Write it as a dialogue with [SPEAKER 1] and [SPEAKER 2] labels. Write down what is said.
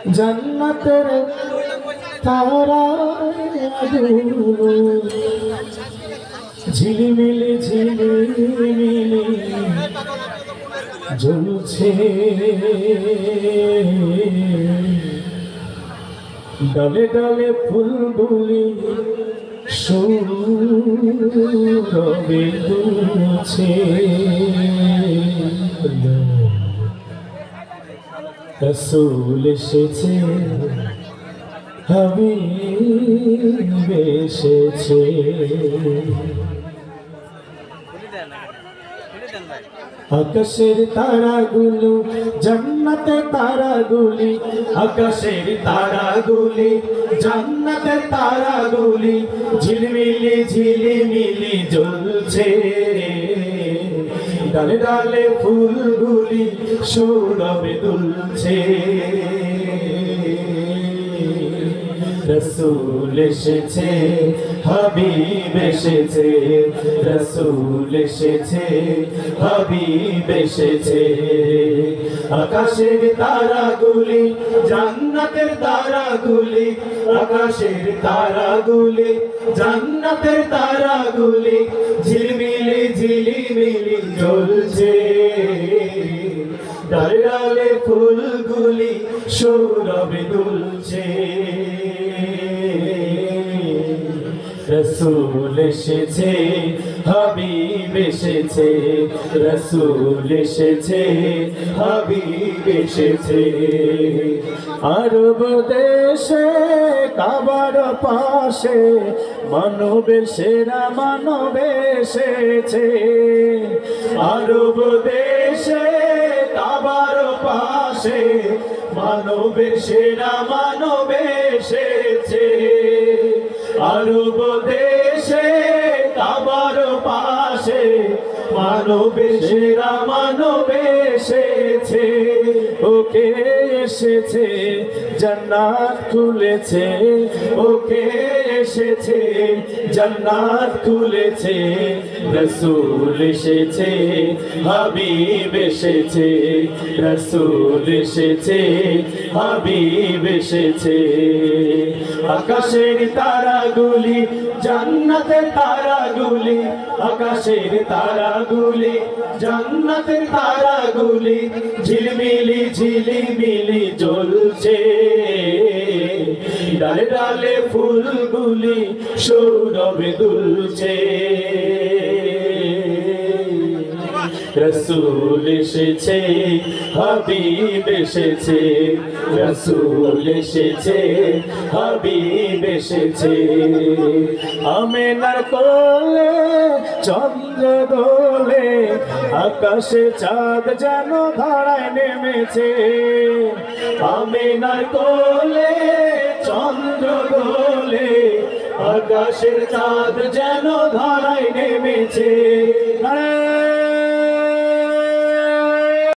[SPEAKER 1] जन्नतेर ताराय झिलिमिली झिलिमिली জ্বলছে ডালে ডালে ফুলগুলি সৌরভে দুলছে রাসূল এসেছে হাবিব এসেছে আকাশের তারাগুলো জান্নাতের তারাগুলি আকাশের তারাগুলি জান্নাতের তারাগুলি ঝিলমিলি ঝিলিমিলি জ্বলছে ডালে ডালে ফুলগুলি সৌরভে দুলছে রসূল এসেছে হাবিব এসেছে রসূল এসেছে হাবিব এসেছে আকাশের তারাগুলি জান্নাতের তারাগুলি আকাশের তারাগুলি জান্নাতের তারাগুলি ঝিলমিলি ঝিলিমিলি জ্বলছে ডালে ডালে ফুলগুলি সৌরভে দুলছে রসূল এসেছে হাবিব এসেছে রসূল এসেছে হাবিব এসেছে আরব দেশে কাবার পাশে মানবের সেরা মানব এসেছে আরব দেশে কাবার পাশে মানবের সেরা মানব এসেছে আরব দেশে কাবার পাশে মানবের সেরা মানব এসেছে ওকে এসেছে জান্নাত খুলেছে ওকে এসেছে জান্নাত খুলেছে রসূল এসেছে হাবিব এসেছে রসূল এসেছে হাবিব এসেছে আকাশের তারাগুলি জান্নাতের তারাগুলি আকাশের তারাগুলি জান্নাতের তারাগুলি ঝিলমিলি ঝিলিমিলি জ্বলছে ডালে ডালে ফুলগুলি সৌরভে দুলছে রসূল এসেছে হাবিব এসেছে রসূল এসেছে হাবিব এসেছে আমিনার কোলে চন্দ্র দোলে আকাশে চাঁদ যেন ধরায় নেমেছে আমিনার কোলে চন্দ্র দোলে আকাশের চাঁদ যেন ধরায় নেমেছে